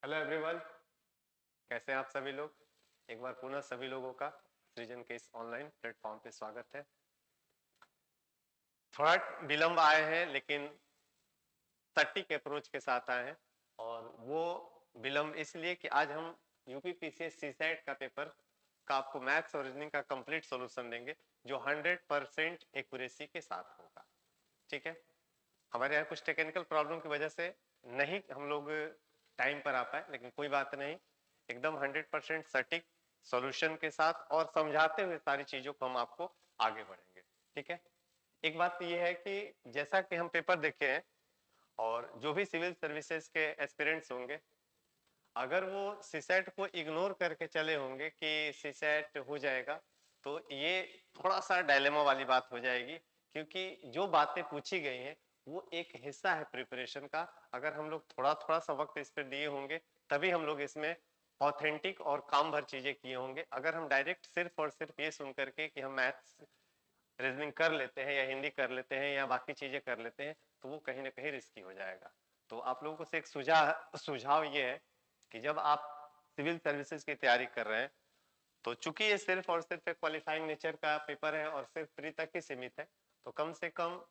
Hello everyone, कैसे हैं आप सभी लोग। एक बार पुनः सभी लोगों का सृजन के इस ऑनलाइन प्लेटफॉर्म पे स्वागत है। थोड़ा विलंब आए हैं लेकिन सटीक अप्रोच के साथ आए हैं और वो विलंब इसलिए कि आज हम यूपीपीसीएस सीसैट का पेपर का आपको मैथ्स और रीजनिंग का कंप्लीट सॉल्यूशन देंगे जो 100% एक्यूरेसी के साथ होगा। ठीक है, हमारे यहाँ कुछ टेक्निकल प्रॉब्लम की वजह से नहीं हम लोग टाइम पर आ पाए, लेकिन कोई बात नहीं, एकदम 100% सटीक सॉल्यूशन के साथ और समझाते हुए सारी चीजों को हम आपको आगे बढ़ेंगे। ठीक है, एक बात ये है कि जैसा कि हम पेपर देखे हैं और जो भी सिविल सर्विसेज के एस्पिरेंट्स होंगे, अगर वो सीसैट को इग्नोर करके चले होंगे कि सीसैट हो जाएगा, तो ये थोड़ा सा डायलेमा वाली बात हो जाएगी, क्योंकि जो बातें पूछी गई हैं वो एक हिस्सा है प्रिपरेशन का। अगर हम लोग थोड़ा थोड़ा सा वक्त इस पर दिए होंगे तभी हम लोग इसमें ऑथेंटिक और काम भर चीजें किए होंगे। अगर हम डायरेक्ट सिर्फ और सिर्फ ये सुन करके कि हम मैथ्स रीजनिंग कर लेते हैं या हिंदी कर लेते हैं या बाकी चीजें कर लेते हैं, तो वो कहीं ना कहीं रिस्की हो जाएगा। तो आप लोगों को से एक सुझाव ये है कि जब आप सिविल सर्विसेज की तैयारी कर रहे हैं, तो चूंकि ये सिर्फ और सिर्फ एक क्वालिफाइंग नेचर का पेपर है और सिर्फ प्री तक ही सीमित है, तो कम से कम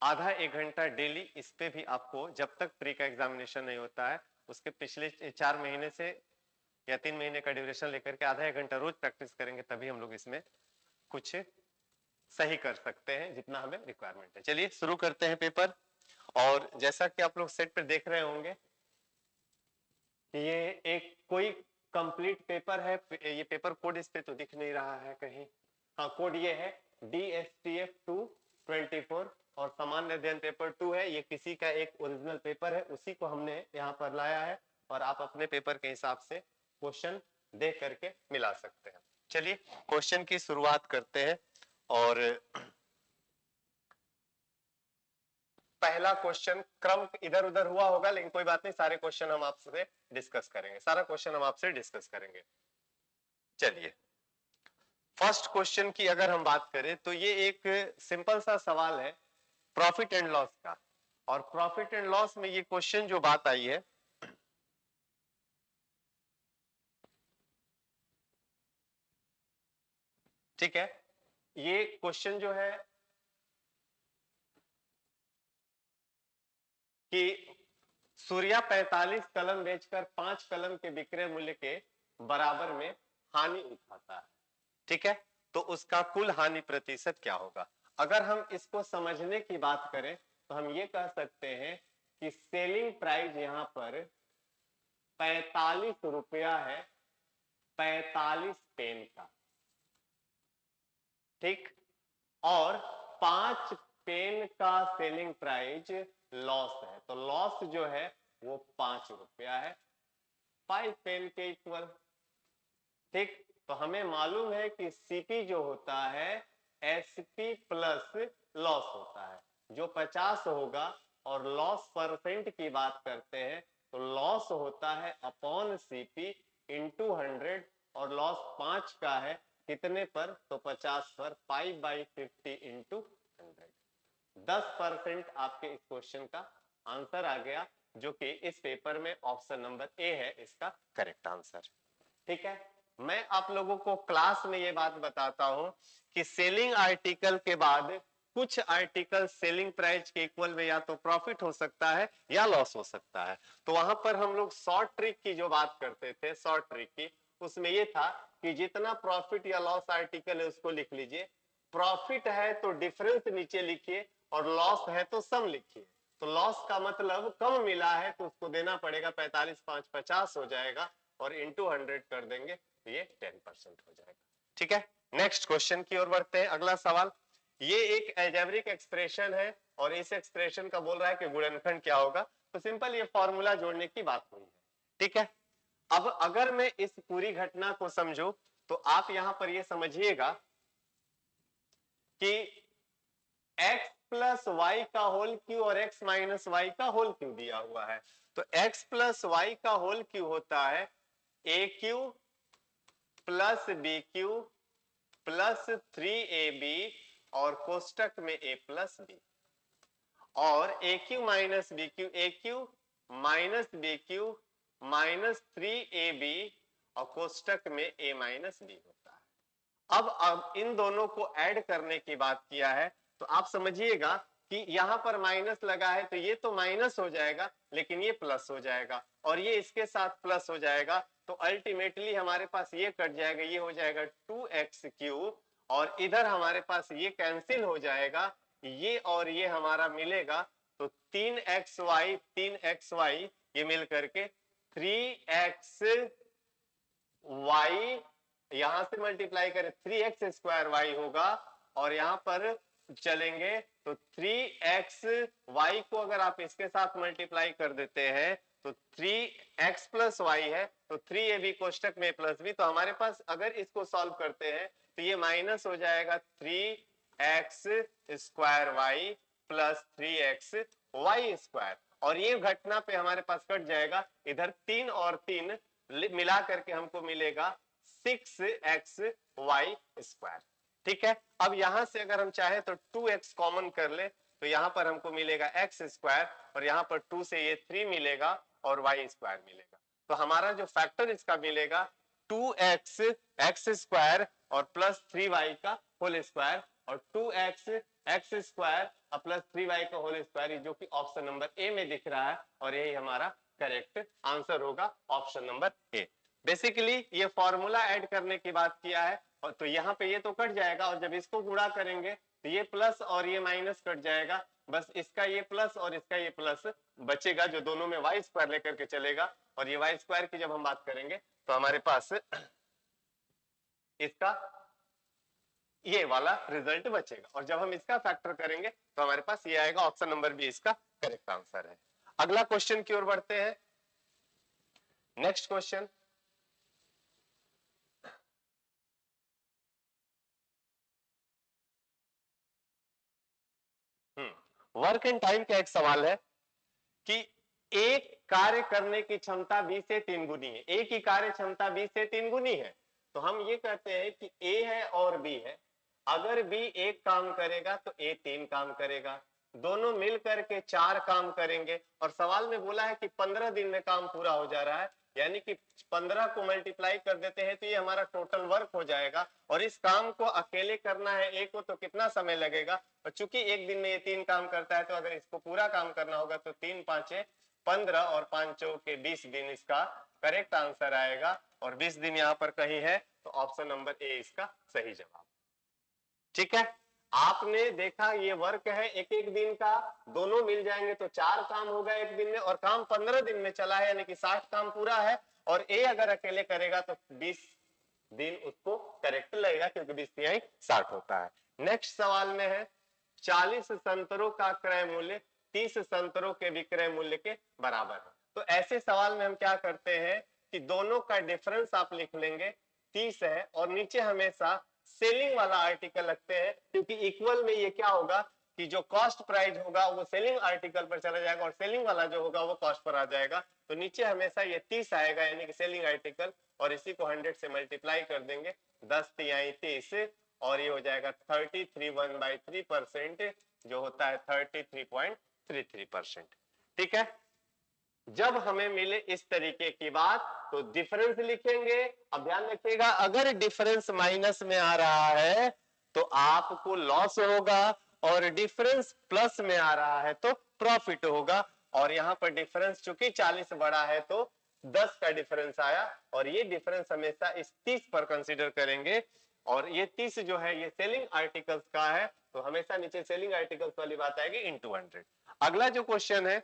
आधा एक घंटा डेली इस पे भी आपको, जब तक प्री का एग्जामिनेशन नहीं होता है उसके पिछले 4 महीने से या 3 महीने का ड्यूरेशन लेकर के आधा एक घंटा रोज प्रैक्टिस करेंगे, तभी हम लोग इसमें कुछ सही कर सकते हैं जितना हमें रिक्वायरमेंट है। चलिए शुरू करते हैं पेपर। और जैसा कि आप लोग सेट पे देख रहे होंगे कि ये एक कोई कंप्लीट पेपर है। ये पेपर कोड इस पे तो दिख नहीं रहा है कहीं। हाँ, कोड ये है DSTF224 और सामान्य अध्ययन पेपर 2 है। ये किसी का एक ओरिजिनल पेपर है, उसी को हमने यहाँ पर लाया है और आप अपने पेपर के हिसाब से क्वेश्चन देख करके मिला सकते हैं। चलिए क्वेश्चन की शुरुआत करते हैं। और पहला क्वेश्चन क्रम इधर उधर हुआ होगा, लेकिन कोई बात नहीं, सारे क्वेश्चन हम आपसे डिस्कस करेंगे, सारा क्वेश्चन हम आपसे डिस्कस करेंगे। चलिए फर्स्ट क्वेश्चन की अगर हम बात करें तो ये एक सिंपल सा सवाल है प्रॉफिट एंड लॉस का। और प्रॉफिट एंड लॉस में ये क्वेश्चन जो बात आई है, ठीक है, ये क्वेश्चन जो है कि सूर्या 45 कलम बेचकर 5 कलम के विक्रय मूल्य के बराबर में हानि उठाता है। ठीक है, तो उसका कुल हानि प्रतिशत क्या होगा। अगर हम इसको समझने की बात करें तो हम ये कह सकते हैं कि सेलिंग प्राइस यहां पर 45 रुपया है, 45 पेन का। ठीक, और 5 पेन का सेलिंग प्राइस लॉस है, तो लॉस जो है वो 5 रुपया है, 5 पेन के इक्वल। ठीक, तो हमें मालूम है कि सीपी जो होता है एसपी प्लस लॉस होता है, जो 50 होगा। और लॉस परसेंट की बात करते हैं तो लॉस होता है अपॉन सीपी इंटू 100, और लॉस 5 का है कितने पर, तो 50 पर, 5/50 इंटू 100। 10% आपके इस क्वेश्चन का आंसर आ गया, जो कि इस पेपर में ऑप्शन नंबर ए है इसका करेक्ट आंसर। ठीक है, मैं आप लोगों को क्लास में ये बात बताता हूं कि सेलिंग आर्टिकल के बाद कुछ आर्टिकल सेलिंग प्राइस के इक्वल में या तो प्रॉफिट हो सकता है या लॉस हो सकता है। तो वहां पर हम लोग शॉर्ट ट्रिक की जो बात करते थे, शॉर्ट ट्रिक की, उसमें ये था कि जितना प्रॉफिट या लॉस आर्टिकल है उसको लिख लीजिए, प्रॉफिट है तो डिफरेंस नीचे लिखिए और लॉस है तो सम लिखिए। तो लॉस का मतलब कम मिला है तो उसको देना पड़ेगा 45 5 50 हो जाएगा, और इंटू 100 कर देंगे तो ये 10% हो जाएगा। ठीक है, नेक्स्ट क्वेश्चन की ओर बढ़ते हैं। अगला सवाल, ये एक अलजेब्रिक एक्सप्रेशन है और इस एक्सप्रेशन का बोल रहा है कि गुणनखंड क्या होगा। तो सिंपल ये फॉर्मूला जोड़ने की बात हुई है। ठीक है, अब अगर मैं इस पूरी घटना को समझूं तो आप यहां पर ये समझिएगा कि x प्लस वाई का होल क्यू और x माइनस वाई का होल क्यू दिया हुआ है। तो x प्लस वाई का होल क्यू होता है a cube plus b cube plus 3ab और कोष्टक में a प्लस बी, और a cube minus b cube, a cube minus b cube -3ab और कोष्टक में a माइनस बी होता है। अब इन दोनों को ऐड करने की बात किया है तो आप समझिएगा कि यहां पर माइनस लगा है तो ये तो माइनस हो जाएगा लेकिन ये प्लस हो जाएगा और ये इसके साथ प्लस हो जाएगा तो अल्टीमेटली हमारे पास ये कट जाएगा, ये हो जाएगा 2x क्यूब और इधर हमारे पास ये कैंसिल हो जाएगा, ये और ये हमारा मिलेगा तो 3xy ये मिल करके 3x y, यहां से मल्टीप्लाई करें 3x स्क्वायर y होगा और यहां पर चलेंगे तो 3x y को अगर आप इसके साथ मल्टीप्लाई कर देते हैं तो 3x प्लस y है तो 3ab कोष्टक में प्लस b, तो हमारे पास अगर इसको सॉल्व करते हैं तो ये माइनस हो जाएगा 3x square y plus 3x y square और ये घटना पे हमारे पास कट जाएगा, इधर 3 और 3 मिला करके हमको मिलेगा 6xy स्क्वायर। ठीक है, अब यहां से अगर हम चाहे तो 2x कॉमन कर ले तो यहां पर हमको मिलेगा x स्क्वायर और यहां पर 2 से ये 3 मिलेगा और y स्क्वायर मिलेगा, तो हमारा जो फैक्टर इसका मिलेगा 2x x स्क्वायर और प्लस 3y का होल स्क्वायर और 2x x स्क्वायर और प्लस 3y का होल स्क्वायर, जो कि ऑप्शन नंबर ए में दिख रहा है और यही हमारा करेक्ट आंसर होगा, ऑप्शन नंबर ए। बेसिकली ये फॉर्मूला ऐड करने की बात किया है और तो यहाँ पे ये तो कट जाएगा और जब इसको गुणा करेंगे तो ये प्लस और ये माइनस कट जाएगा, बस इसका ये प्लस और इसका ये प्लस बचेगा जो दोनों में वाई स्क्वायर लेकर के चलेगा और ये वाई स्क्वायर की जब हम बात करेंगे तो हमारे पास इसका ये वाला रिजल्ट बचेगा और जब हम इसका फैक्टर करेंगे तो हमारे पास ये आएगा, ऑप्शन नंबर बी इसका करेक्ट आंसर है। अगला क्वेश्चन की ओर बढ़ते हैं। Next question, work and time का एक सवाल है कि एक कार्य करने की क्षमता बी से 3 गुनी है, ए की कार्य क्षमता बी से 3 गुनी है, तो हम ये कहते हैं कि ए है और बी है, अगर बी एक काम करेगा तो ए 3 काम करेगा, दोनों मिल करके 4 काम करेंगे और सवाल में बोला है कि 15 दिन में काम पूरा हो जा रहा है, यानी कि 15 को मल्टीप्लाई कर देते हैं तो ये हमारा टोटल वर्क हो जाएगा और इस काम को अकेले करना है ए को तो कितना समय लगेगा, और चूंकि एक दिन में ये 3 काम करता है तो अगर इसको पूरा काम करना होगा तो 3 5 15 और 5 के 20 दिन इसका करेक्ट आंसर आएगा और 20 दिन यहाँ पर कहीं है तो ऑप्शन नंबर ए इसका सही जवाब। ठीक है, आपने देखा ये वर्क है एक एक दिन का, दोनों मिल जाएंगे तो 4 काम होगा एक दिन में और काम 15 दिन में चला है यानी कि 60 काम पूरा है और ए अगर अकेले करेगा तो 20 दिन उसको करेक्ट लगेगा क्योंकि 20 तिहाई 60 होता है। नेक्स्ट सवाल में है 40 संतरों का क्रय मूल्य 30 संतरों के विक्रय मूल्य के बराबर है, तो ऐसे सवाल में हम क्या करते हैं कि दोनों का डिफरेंस आप लिख लेंगे 30 है और नीचे हमेशा सेलिंग वाला आर्टिकल रखते हैं क्योंकि इक्वल में ये क्या होगा कि जो कॉस्ट प्राइस होगा वो सेलिंग आर्टिकल पर चला जाएगा और सेलिंग वाला जो होगा वो कॉस्ट पर आ जाएगा, तो नीचे हमेशा ये 30 आएगा यानी कि सेलिंग आर्टिकल और इसी को 100 से मल्टीप्लाई कर देंगे 10 तिहाई 30 और ये हो जाएगा 33 जो होता है 33.33%। ठीक है, जब हमें मिले इस तरीके की बात तो डिफरेंस लिखेंगे। अब ध्यान रखिएगा अगर डिफरेंस माइनस में आ रहा है तो आपको लॉस होगा और डिफरेंस प्लस में आ रहा है तो प्रॉफिट होगा और यहाँ पर डिफरेंस चूंकि 40 बड़ा है तो 10 का डिफरेंस आया और ये डिफरेंस हमेशा इस 30 पर कंसीडर करेंगे और ये 30 जो है ये सेलिंग आर्टिकल्स का है तो हमेशा नीचे सेलिंग आर्टिकल्स वाली बात आएगी इनटू 100। अगला जो क्वेश्चन है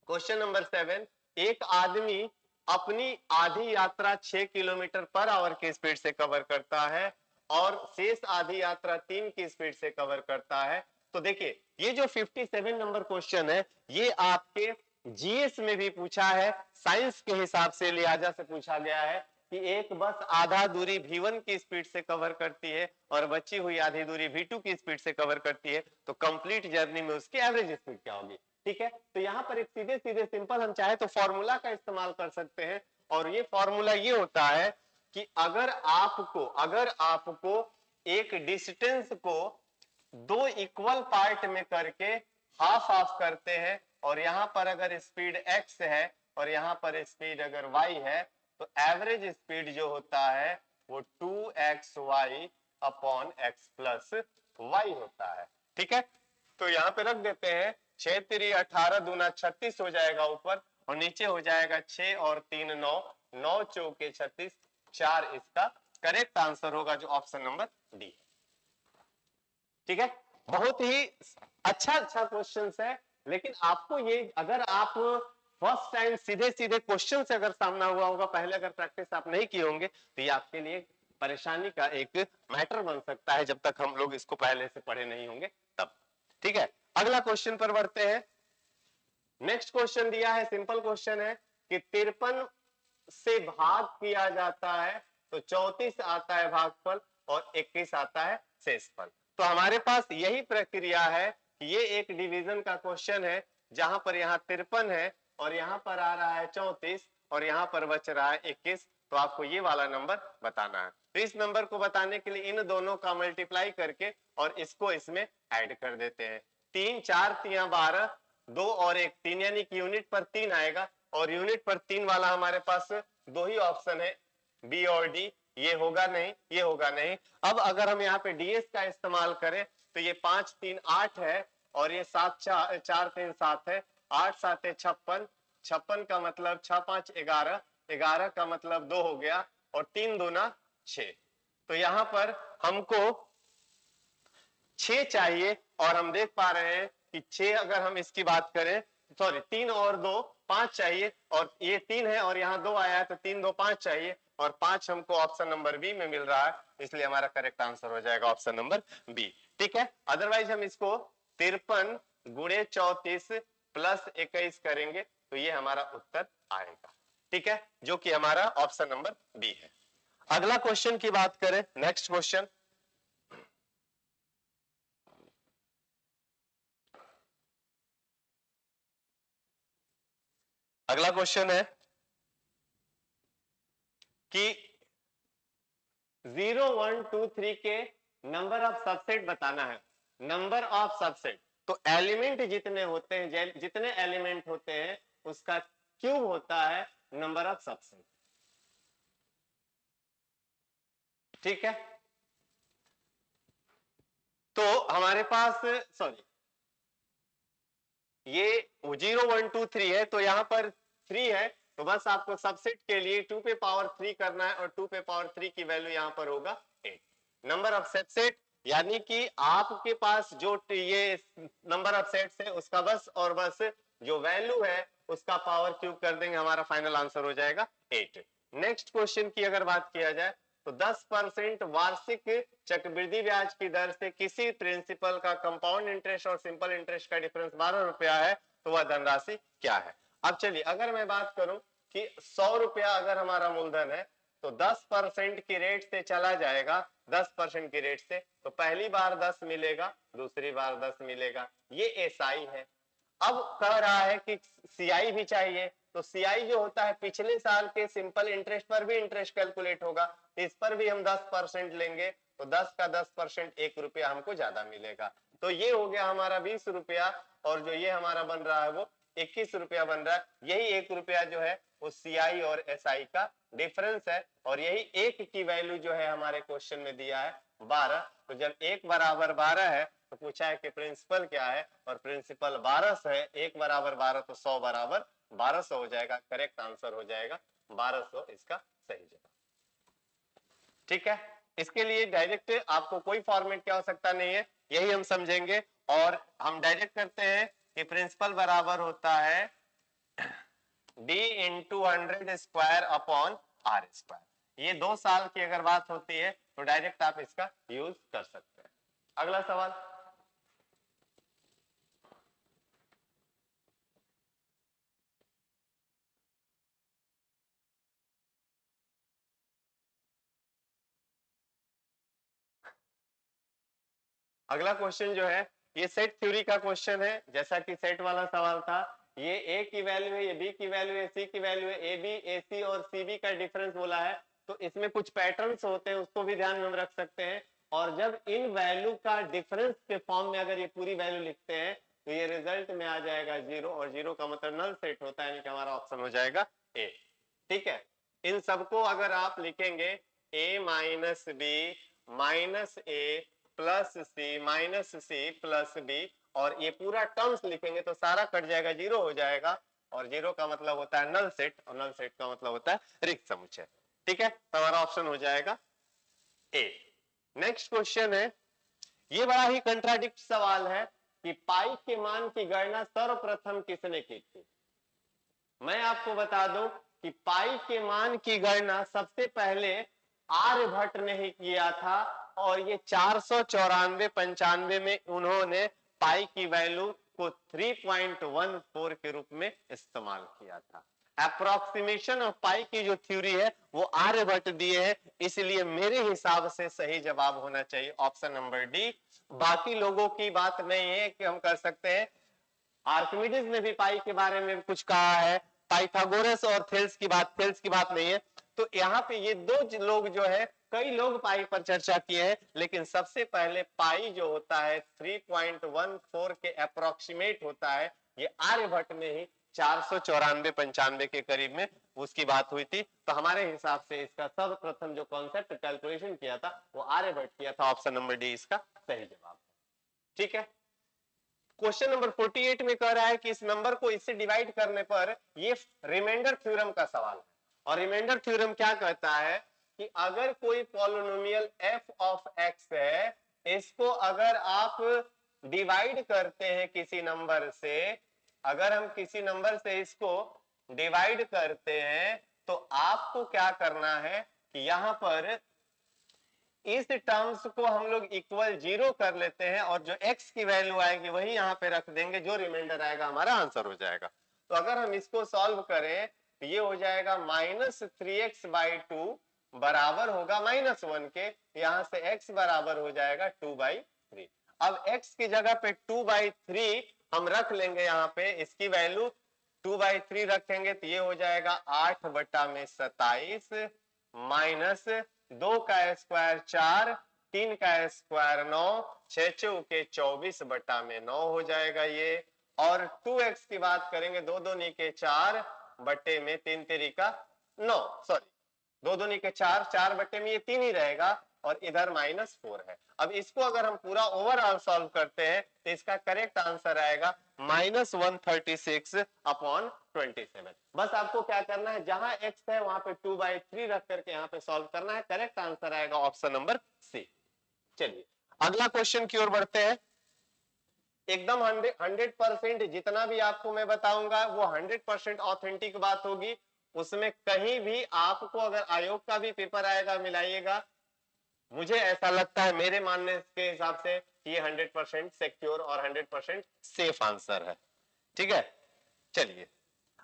क्वेश्चन नंबर 7, एक आदमी अपनी आधी यात्रा 6 किलोमीटर पर आवर की स्पीड से कवर करता है और शेष आधी यात्रा 3 की स्पीड से कवर करता है, तो देखिए ये जो 57 नंबर क्वेश्चन है ये आपके जीएस में भी पूछा है, साइंस के हिसाब से लिहाजा से पूछा गया है कि एक बस आधा दूरी v1 की स्पीड से कवर करती है और बची हुई आधी दूरी v2 की स्पीड से कवर करती है, तो कंप्लीट जर्नी में उसकी एवरेज स्पीड क्या होगी। ठीक है, तो यहाँ पर एक सीधे सीधे सिंपल हम चाहे तो फॉर्मूला का इस्तेमाल कर सकते हैं और ये फॉर्मूला ये होता है कि अगर आपको एक डिस्टेंस को 2 इक्वल पार्ट में करके हाफ हाफ करते हैं और यहाँ पर अगर स्पीड x है और यहाँ पर स्पीड अगर y है तो एवरेज स्पीड जो होता है वो 2xy upon x plus y होता है। ठीक है, तो यहाँ पे रख देते हैं 6 3 18 दूना 36 हो जाएगा ऊपर, और नीचे हो जाएगा 6 और 3 9, 9 चौके 36, 4 इसका करेक्ट आंसर होगा जो ऑप्शन नंबर डी है। ठीक है, बहुत ही अच्छा क्वेश्चन है, लेकिन आपको ये अगर आप फर्स्ट टाइम सीधे सीधे क्वेश्चन से अगर सामना हुआ होगा, पहले अगर प्रैक्टिस आप नहीं किए होंगे, तो ये आपके लिए परेशानी का एक मैटर बन सकता है, जब तक हम लोग इसको पहले से पढ़े नहीं होंगे तब। ठीक है, अगला क्वेश्चन पर बढ़ते हैं। नेक्स्ट क्वेश्चन दिया है, सिंपल क्वेश्चन है कि 53 से भाग किया जाता है तो 34 आता है भागफल और 21 आता है शेषफल। तो हमारे पास यही प्रक्रिया है कि ये एक डिवीजन का क्वेश्चन है, जहां पर यहाँ 53 है और यहाँ पर आ रहा है 34 और यहाँ पर बच रहा है 21, तो आपको ये वाला नंबर बताना है। तो इस नंबर को बताने के लिए इन दोनों का मल्टीप्लाई करके और इसको इसमें ऐड कर देते हैं। 3 4 3 12, 2 और 1 3, यानी कि यूनिट पर 3 आएगा, और यूनिट पर 3 वाला हमारे पास दो ही ऑप्शन है, बी और डी। ये होगा नहीं, ये होगा नहीं। अब अगर हम यहाँ पे डीएस का इस्तेमाल करें तो ये 5 3 8 है और ये 7 4 3 7 है, 8 7 56, 56 का मतलब 6 5 11, 11 का मतलब 2 हो गया और 3 दूना 6। तो यहाँ पर हमको 6 चाहिए, और हम देख पा रहे हैं कि 6 अगर हम इसकी बात करें, सॉरी 3 और 2 5 चाहिए, और ये 3 है और यहाँ 2 आया है तो 3 2 5 चाहिए, और 5 हमको ऑप्शन नंबर बी में मिल रहा है, इसलिए हमारा करेक्ट आंसर हो जाएगा ऑप्शन नंबर बी। ठीक है, अदरवाइज हम इसको 53 गुणे 34 प्लस 21 करेंगे तो ये हमारा उत्तर आएगा। ठीक है, जो कि हमारा ऑप्शन नंबर बी है। अगला क्वेश्चन की बात करें, नेक्स्ट क्वेश्चन, अगला क्वेश्चन है कि 0 1 2 3 के नंबर ऑफ सबसेट बताना है। नंबर ऑफ सबसेट, तो एलिमेंट जितने होते हैं, जितने एलिमेंट होते हैं उसका क्यूब होता है नंबर ऑफ सबसेट। ठीक है, तो हमारे पास, सॉरी, ये 0 1 2 3 है, तो यहां पर 3 है, तो बस आपको सबसेट के लिए 2 पे पावर 3 करना है, और 2 पे पावर 3 की वैल्यू यहां पर होगा 8। नंबर ऑफ सबसेट, यानी कि आपके पास जो ये नंबर ऑफ सेट्स है उसका बस और बस जो वैल्यू है उसका पावर क्यूब कर देंगे, हमारा फाइनल आंसर हो जाएगा 8। नेक्स्ट क्वेश्चन की अगर बात किया जाए तो 10% वार्षिक चक्रवृद्धि ब्याज की दर से किसी प्रिंसिपल का कंपाउंड इंटरेस्ट और सिंपल इंटरेस्ट का डिफरेंस 12 रुपया है, तो वह धनराशि क्या है। अब चलिए, अगर मैं बात करूं कि 100 रुपया अगर हमारा मूलधन है तो 10% की रेट से चला जाएगा, 10% की रेट से, तो पहली बार 10 मिलेगा, दूसरी बार 10 मिलेगा, ये एसआई है। अब कह रहा है कि सीआई भी चाहिए, तो सीआई जो होता है पिछले साल के सिंपल इंटरेस्ट पर भी इंटरेस्ट कैलकुलेट होगा, इस पर भी हम 10% लेंगे, तो 10 का 10% 1 रुपया हमको ज्यादा मिलेगा, तो ये हो गया हमारा 20 रुपया, और जो ये हमारा बन रहा है वो 21 रुपया बन रहा है। यही 1 रुपया जो है वो सीआई और एसआई का डिफरेंस है, और यही एक की वैल्यू जो है हमारे क्वेश्चन में दिया है 12। तो जब 1 बराबर 12 है तो पूछा है कि प्रिंसिपल क्या है, और प्रिंसिपल 1200 है, 1 बराबर 12 तो 100 बराबर 1200 हो जाएगा, करेक्ट आंसर हो जाएगा 1200 इसका सही जवाब। ठीक है, इसके लिए डायरेक्ट आपको कोई फॉर्मेट की आवश्यकता नहीं है, यही हम समझेंगे, और हम डायरेक्ट करते हैं कि प्रिंसिपल बराबर होता है d into 100 square upon R square. ये 2 साल की अगर बात होती है तो डायरेक्ट आप इसका यूज कर सकते हैं। अगला सवाल, अगला क्वेश्चन जो है ये सेट थ्योरी का क्वेश्चन है, जैसा कि सेट वाला सवाल था। ये ए की वैल्यू है, ये बी की वैल्यू है, सी की वैल्यू है, ए बी ए सी और सी बी का डिफरेंस बोला है, तो इसमें कुछ पैटर्न्स होते हैं उसको भी ध्यान में हम रख सकते हैं, और जब इन वैल्यू का डिफरेंस के फॉर्म में अगर ये पूरी वैल्यू लिखते हैं तो ये रिजल्ट में आ जाएगा 0, और 0 का मतलब नल सेट होता है, यानी कि हमारा ऑप्शन हो जाएगा ए। ठीक है, इन सबको अगर आप लिखेंगे a minus B minus A plus C minus C plus B, और ये पूरा टर्म्स लिखेंगे तो सारा कट जाएगा, 0 हो जाएगा, और 0 का मतलब होता है नल सेट, और नल सेट का मतलब होता है रिक्त समुच्चय। ठीक है, तो हमारा ऑप्शन हो जाएगा ए। नेक्स्ट क्वेश्चन है, ये बड़ा ही कंट्राडिक्ट सवाल है कि पाई के मान की गणना सर्वप्रथम किसने की थी। मैं आपको बता दूं कि पाई के मान की गणना सबसे पहले आर्यभट्ट ने ही किया था, और ये 494-95 में उन्होंने पाई की वैल्यू को 3.14 के रूप में इस्तेमाल किया था। अप्रोक्सीमेशन ऑफ पाई की जो थ्योरी है वो आर्यभट्ट दिए है, इसलिए मेरे हिसाब से सही जवाब होना चाहिए ऑप्शन नंबर डी। बाकी लोगों की बात नहीं है कि हम कर सकते हैं, आर्किमिडीज ने भी पाई के बारे में कुछ कहा है, पाइथागोरस और थेल्स की बात नहीं है। तो यहाँ पे ये दो लोग जो है, कई लोग पाई पर चर्चा किए हैं, लेकिन सबसे पहले पाई जो होता है 3.14 के अप्रोक्सीमेट होता है, ये आर्यभट्ट ने ही 494-95 के करीब में उसकी बात हुई थी। तो हमारे हिसाब से इसका सर्वप्रथम जो कॉन्सेप्ट कैलकुलेशन किया था वो आर्यभट्ट किया था, ऑप्शन नंबर डी इसका सही जवाब है। ठीक है, क्वेश्चन नंबर 48 में कह रहा है कि इस नंबर को इससे डिवाइड करने पर, ये रिमाइंडर थ्योरम का सवाल है, और रिमाइंडर थ्योरम क्या कहता है कि अगर कोई पॉलिनोमियल f ऑफ x है, इसको अगर आप डिवाइड करते हैं किसी नंबर से, अगर हम किसी नंबर से इसको डिवाइड करते हैं, तो आपको क्या करना है कि यहां पर इस टर्म्स को हम लोग इक्वल 0 कर लेते हैं, और जो x की वैल्यू आएगी वही यहाँ पे रख देंगे, जो रिमाइंडर आएगा हमारा आंसर हो जाएगा। तो अगर हम इसको सॉल्व करें तो ये हो जाएगा -3x/2 बराबर होगा -1 के, यहाँ से x बराबर हो जाएगा 2/3। अब x की जगह पे 2/3 हम रख लेंगे, यहाँ पे इसकी वैल्यू 2/3 रखेंगे तो ये हो जाएगा 8/27 माइनस 2 का स्क्वायर 4, 3 का स्क्वायर 9, 6 चौके 24/9 हो जाएगा ये। और 2x की बात करेंगे, 2 दूनी के 4 बट्टे में 3 तिरिका 9, सॉरी 2 दूनी के 4, 4 बट्टे में ये 3 ही रहेगा, और इधर -4 है। अब इसको अगर हम पूरा ओवरऑल सॉल्व करते हैं तो इसका करेक्ट आंसर आएगा -136/27। बस आपको क्या करना है, जहां x है वहां पे 2/3 रख करके यहाँ पे सॉल्व करना है, करेक्ट आंसर आएगा ऑप्शन नंबर सी। चलिए अगला क्वेश्चन की ओर बढ़ते हैं। एकदम 100% जितना भी आपको मैं बताऊंगा वो 100% ऑथेंटिक बात होगी, उसमें कहीं भी आपको अगर आयोग का भी पेपर आएगा मिलाइएगा, मुझे ऐसा लगता है मेरे मानने के हिसाब से ये 100% सिक्योर और 100% सेफ आंसर है। ठीक है, चलिए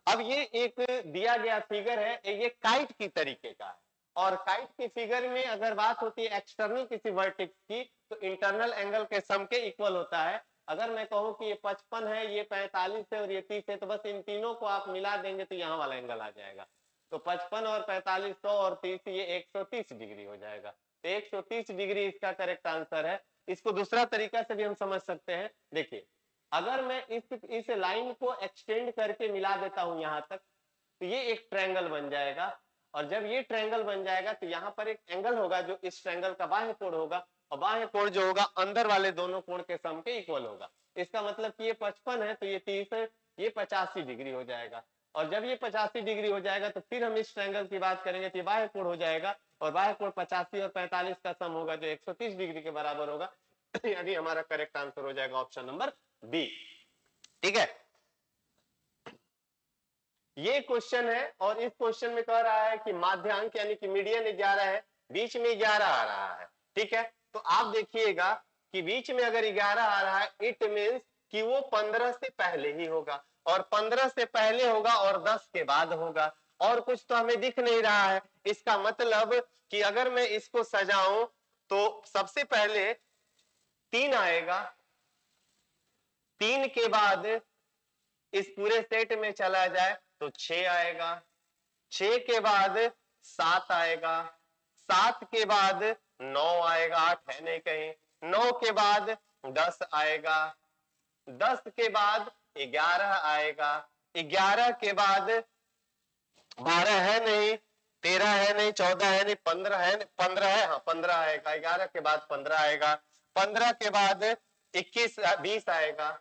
अब ये एक दिया गया फिगर है, ये काइट की तरीके का है, और काइट की फिगर में अगर बात होती है एक्सटर्नल किसी वर्टेक्स की, तो इंटरनल एंगल के सम के इक्वल होता है। अगर मैं कहूं कि ये 55 है, ये 45 है और ये 30 है, तो बस इन तीनों को आप मिला देंगे तो यहाँ वाला एंगल आ जाएगा। तो 55 और 45 100 और 30, ये 130 डिग्री हो जाएगा। तो 130 डिग्री इसका करेक्ट आंसर है। इसको दूसरा तरीका से भी हम समझ सकते हैं, देखिए अगर मैं इस लाइन को एक्सटेंड करके मिला देता हूं यहां तक, तो ये एक ट्रायंगल बन जाएगा, और जब ये ट्रायंगल बन जाएगा तो यहाँ पर एक एंगल होगा जो इस ट्रायंगल का बाह्य कोण होगा, और बाह्य कोण जो होगा अंदर वाले दोनों कोण के सम के इक्वल होगा। इसका मतलब कि ये 55 है तो ये 30 है, ये 85 डिग्री हो जाएगा, और जब ये 85 डिग्री हो जाएगा तो फिर हम इस ट्रायंगल की बात करेंगे तो ये बाह्य कोण हो जाएगा, और बाह्य कोण 85 और 45 का सम होगा जो 130 डिग्री के बराबर होगा। यानी हमारा करेक्ट आंसर हो जाएगा ऑप्शन नंबर बी। ठीक है, ये क्वेश्चन है, और इस क्वेश्चन में कह रहा है कि माध्यांक यानी कि मीडियन 11 है, बीच में 11 आ रहा है। ठीक है, तो आप देखिएगा कि बीच में अगर 11 आ रहा है, इट मींस कि वो 15 से पहले ही होगा, और 15 से पहले होगा और 10 के बाद होगा, और कुछ तो हमें दिख नहीं रहा है। इसका मतलब कि अगर मैं इसको सजाऊं तो सबसे पहले 3 आएगा, 3 के बाद इस पूरे सेट में चला जाए तो 6 आएगा, 6 के बाद 7 आएगा, 7 के बाद 9 आएगा, 8 है नहीं कहीं, 9 के बाद 10 आएगा, 10 के बाद 11 आएगा, 11 के बाद 12 है नहीं, 13 है नहीं, 14 है नहीं, 15 है, 15 है, हाँ 15 आएगा, 11 के बाद 15 आएगा, 15 के बाद 21 20 आएगा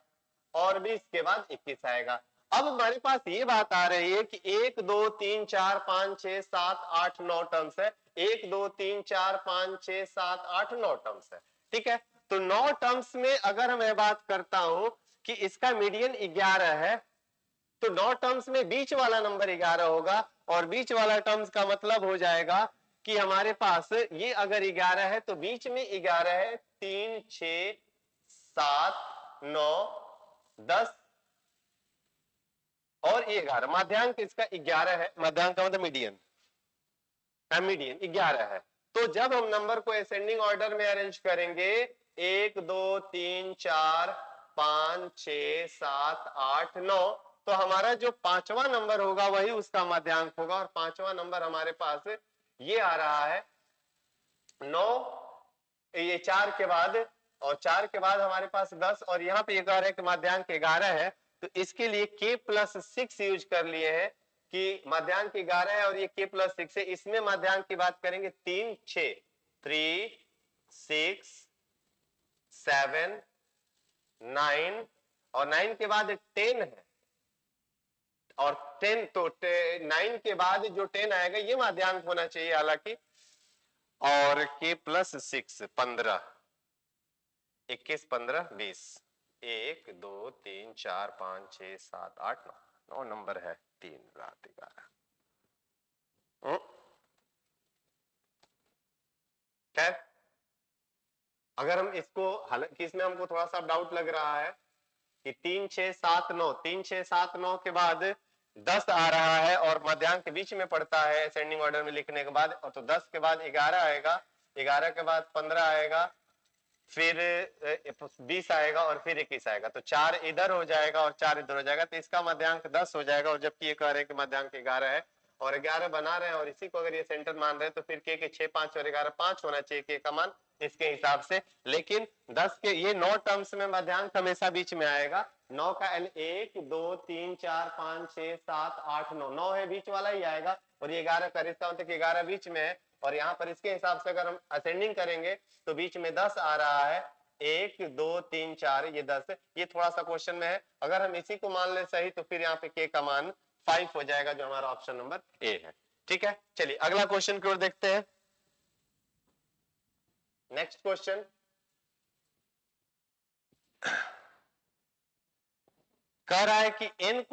और 20 के बाद 21 आएगा। अब हमारे पास ये बात आ रही है कि 1 2 3 4 5 6 7 8 9 टर्म्स है, 1 2 3 4 5 6 7 8 9 टर्म्स है, ठीक है। तो 9 टर्म्स में अगर मैं बात करता हूं कि इसका मीडियन 11 है, तो 9 टर्म्स में बीच वाला नंबर 11 होगा, और बीच वाला टर्म्स का मतलब हो जाएगा कि हमारे पास ये अगर 11 है तो बीच में 11 है, 3 6 7 9 10 और 11, माध्यांक इसका 11 है, माध्यांक का मतलब मीडियन, मीडियन 11 है। तो जब हम नंबर को असेंडिंग ऑर्डर में अरेंज करेंगे 1 2 3 4 5 6 7 8 9, तो हमारा जो पांचवा नंबर होगा वही उसका माध्यांक होगा, और पांचवा नंबर हमारे पास ये आ रहा है 9, ये 4 के बाद, और 4 के बाद हमारे पास 10, और यहाँ पे 11 के माध्यांक 11 है, तो इसके लिए k+6 यूज कर लिए हैं कि माध्यांक 11 है और ये k+6 है। इसमें माध्यांक की बात करेंगे 3 6, 3 6 7 9, और 9 के बाद 10 है, और 10 तो 9 के बाद जो 10 आएगा ये माध्यांक होना चाहिए हालांकि, और k+6 15, 21 15 20, 1 2 3 4 5 6 7 8 9 नंबर है, 3 रात 11। खैर अगर हम इसको, हालांकि इसमें हमको थोड़ा सा डाउट लग रहा है कि 3 6 7 9, 3 6 7 9 के बाद 10 आ रहा है और माध्यांक के बीच में पड़ता है असेंडिंग ऑर्डर में लिखने के बाद, और तो 10 के बाद 11 आएगा, 11 के बाद 15 आएगा, फिर 20 आएगा और फिर 21 आएगा, तो 4 इधर हो जाएगा और 4 इधर हो जाएगा, तो इसका माध्यांक 10 हो जाएगा, और जबकि ये कह रहे हैं कि माध्यांक 11 है और 11 बना रहे हैं, और इसी को अगर ये सेंटर मान रहे हैं तो फिर के 6 5 और 11 5 होना चाहिए के का मान इसके हिसाब से। लेकिन 10 के ये 9 टर्म्स में माध्यांक हमेशा बीच में आएगा, 9 का एल 1 2 3 4 5 6 7 8 9, 9 है बीच वाला ही आएगा, और ये 11 का रिश्ता मतलब 11 बीच में है, और यहाँ पर इसके हिसाब से अगर हम असेंडिंग करेंगे तो बीच में 10 आ रहा है, 1 2 3 4 ये 10 है, ये थोड़ा सा क्वेश्चन में है, अगर हम इसी को मान ले सही तो फिर यहाँ पे के का मान 5 हो जाएगा, जो हमारा ऑप्शन नंबर ए है। ठीक है, चलिए अगला क्वेश्चन की ओर देखते हैं। नेक्स्ट क्वेश्चन, कह रहा है कि n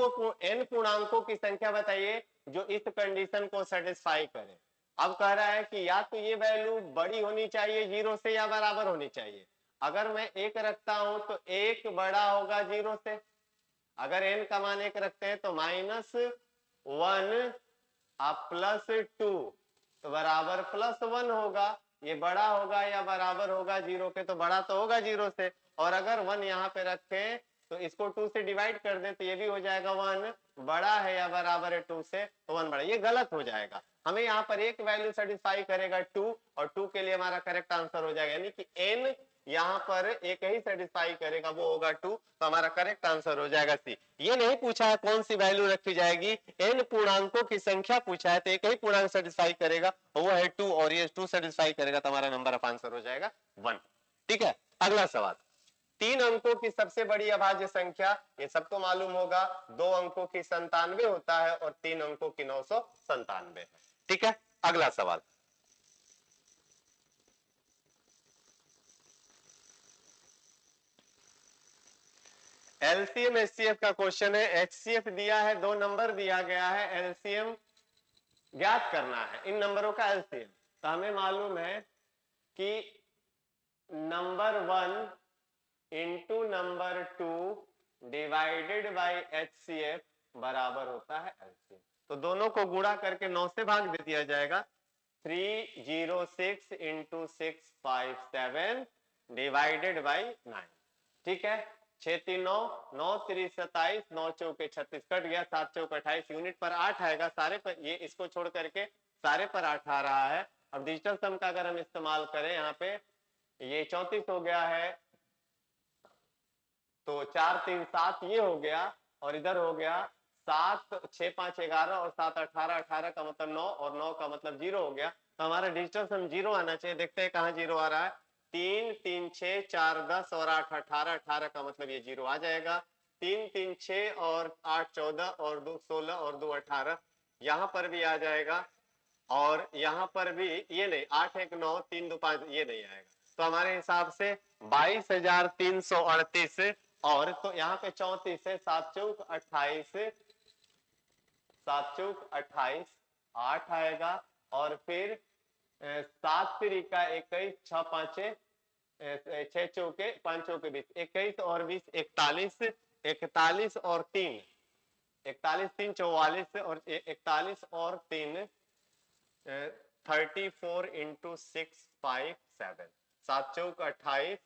पूर्णांकों की संख्या बताइए जो इस कंडीशन को सेटिस्फाई करे। अब कह रहा है कि या तो ये वैल्यू बड़ी होनी चाहिए 0 से या बराबर होनी चाहिए। अगर मैं 1 रखता हूं तो 1 बड़ा होगा 0 से, अगर n का मान 1 रखते हैं तो -1 आप +2 तो बराबर +1 होगा, ये बड़ा होगा या बराबर होगा 0 के, तो बड़ा तो होगा 0 से, और अगर 1 यहाँ पे रखें तो इसको 2 से डिवाइड कर दें तो ये भी हो जाएगा 1 बड़ा है या बराबर है 2 से, तो 1 बड़ा, ये गलत हो जाएगा। हमें यहाँ पर एक वैल्यू सेटिस्फाई करेगा 2, और 2 के लिए हमारा करेक्ट आंसर हो जाएगा, यानी कि n यहाँ पर एक ही सेटिस्फाई करेगा, वो होगा 2, तो हमारा करेक्ट आंसर हो जाएगा सी। ये नहीं पूछा है कौन सी वैल्यू रखी जाएगी, n पूर्णांकों की संख्या पूछा है, तो एक ही पूर्णांक सेटिस्फाई करेगा, वो है 2, और ये 2 सेटिस्फाई करेगा तो हमारा नंबर ऑफ आंसर हो जाएगा 1। ठीक है, अगला सवाल, 3 अंकों की सबसे बड़ी अभाज्य संख्या, ये सबको मालूम होगा 2 अंकों की 97 होता है और 3 अंकों की 997 है। ठीक है, अगला सवाल, एलसीएम एचसीएफ का क्वेश्चन है। एचसीएफ दिया है, 2 नंबर दिया गया है, एलसीएम ज्ञात करना है इन नंबरों का एलसीएम। तो हमें मालूम है कि number 1 into number 2 divided by HCF बराबर होता है एलसीएम। तो दोनों को गुणा करके 9 से भाग दे दिया जाएगा, 306 इंटू 657 डिवाइडेड बाई 9। ठीक है, 6 3 9, 9 3 27, 9 चौके 36, कट गया, 7 चौक 28, यूनिट पर 8 आएगा, सारे पर ये इसको छोड़ करके सारे पर 8 आ रहा है। अब डिजिटल सम का अगर हम इस्तेमाल करें यहाँ पे, ये 34 हो गया है, तो 4 3 7 ये हो गया, और इधर हो गया 7 6 5 11 और 7 18, 18 का मतलब 9 और 9 का मतलब 0 हो गया। तो हमारा डिजिटल सम 0 आना चाहिए। देखते हैं कहाँ 0 आ रहा है। 3 3 6 4 10 और 8 18, 18 का मतलब ये 0 आ जाएगा। 3 3 6 और 8 14 और 2 16 और 2 18, यहाँ पर भी आ जाएगा। और यहाँ पर भी ये नहीं, 8 1 9 3 2 5 ये नहीं आएगा। तो हमारे हिसाब से 22,338, और तो यहाँ पे 34 है, 7 चौक 28, 7 चौक 28, 8 आएगा। और फिर 7 तिरिका 21, 6 पांचे 6 चौके 5 चौके 20, 21 और 20 41, 41 और 3 41 3 44 और 41 और 3 34 इंटू 6 5 7, 7 चौक 28,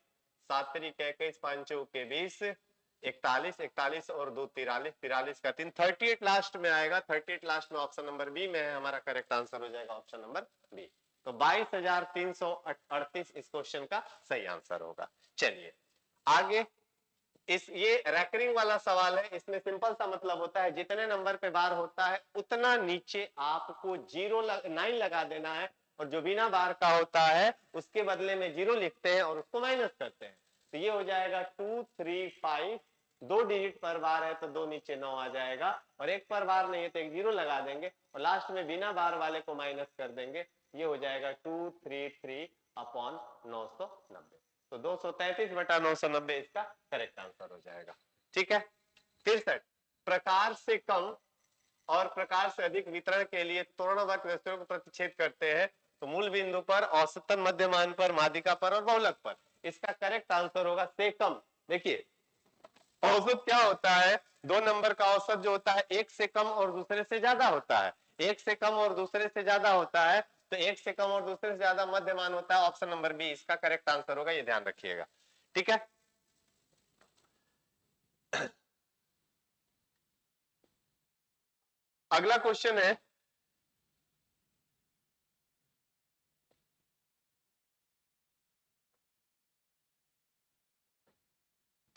7 तिरिक 21, 5 चौके 20, 41 41 और 2 43, 43 का 3 38 लास्ट में आएगा। 38 लास्ट में ऑप्शन नंबर बी में है, हमारा करेक्ट आंसर हो जाएगा ऑप्शन नंबर बी। तो 22,338 इस क्वेश्चन का सही आंसर होगा। चलिए आगे, इस ये रैकरिंग वाला सवाल है। इसमें सिंपल सा मतलब होता है जितने नंबर पे बार होता है उतना नीचे आपको 9 लगा देना है, और जो बिना बार का होता है उसके बदले में 0 लिखते हैं और उसको माइनस करते हैं। तो ये हो जाएगा 2 3 5, 2 डिजिट पर बार है तो 2 नीचे 9 आ जाएगा, और एक पर बार नहीं है तो एक 0 लगा देंगे और लास्ट में बिना बार वाले को माइनस कर देंगे। ये हो जाएगा 233 अपॉन 990। तो 233 बटा 990 इसका करेक्ट आंसर हो जाएगा। ठीक है। फिर सेट, प्रकार से कम और प्रकार से अधिक वितरण के लिए त्वरणवत वस्तुओं को प्रतिच्छेद करते हैं तो मूल बिंदु पर, औसतन, मध्यमान पर, माध्यिका पर और बहुलक पर। इसका करेक्ट आंसर होगा से कम। देखिए औसत क्या होता है, दो नंबर का औसत जो होता है एक से कम और दूसरे से ज्यादा होता है। एक से कम और दूसरे से ज्यादा होता है तो एक से कम और दूसरे से ज्यादा मध्यमान होता है। ऑप्शन नंबर बी इसका करेक्ट आंसर होगा, ये ध्यान रखिएगा। ठीक है। अगला क्वेश्चन है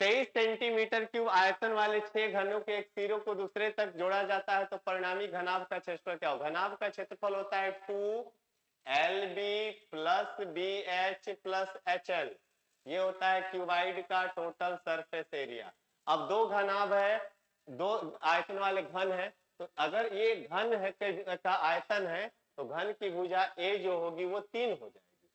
23 सेंटीमीटर क्यूब आयतन वाले 6 घनों के एक सिरों को दूसरे तक जोड़ा जाता है तो परिणामी घनाभ का क्षेत्रफल क्या होगा। घनाभ का क्षेत्रफल होता है 2LB plus BH plus HL, ये होता है क्यूबाइड का टोटल सरफेस एरिया। अब दो घनाभ है, दो आयतन वाले घन है, तो अगर ये घन है का आयतन है तो घन की भुजा A जो होगी वो 3 हो जाएगी,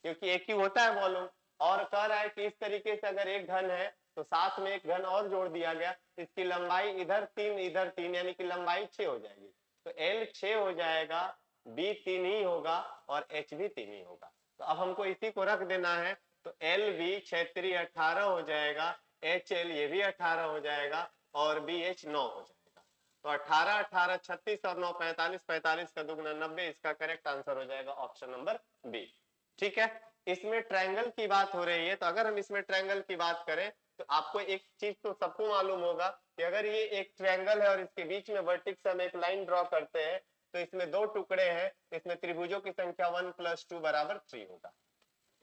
क्योंकि एक ही होता है वॉल्यूम। और कह रहा है कि इस तरीके से अगर एक घन है तो साथ में एक घन और जोड़ दिया गया, इसकी लंबाई इधर 3 इधर 3, यानी कि लंबाई 6 हो जाएगी। तो L 6 हो जाएगा, B 3 ही होगा और H भी 3 ही होगा। तो अब हमको इसी को रख देना है, तो LB 6 18 हो जाएगा, HL ये भी 18 हो जाएगा और BH 9 हो जाएगा। तो 18 18 36 और 9 45, 45 का दुगना 90, इसका करेक्ट आंसर हो जाएगा ऑप्शन नंबर बी। ठीक है। इसमें ट्रायंगल की बात हो रही है, तो अगर हम इसमें ट्रायंगल की बात करें तो आपको एक चीज तो सबको मालूम होगा कि अगर ये एक ट्रायंगल है और इसके बीच में वर्टेक्स हम एक लाइन ड्रॉ करते हैं तो इसमें दो टुकड़े हैं, इसमें त्रिभुजों की संख्या 1 + 2 = 3 होगा।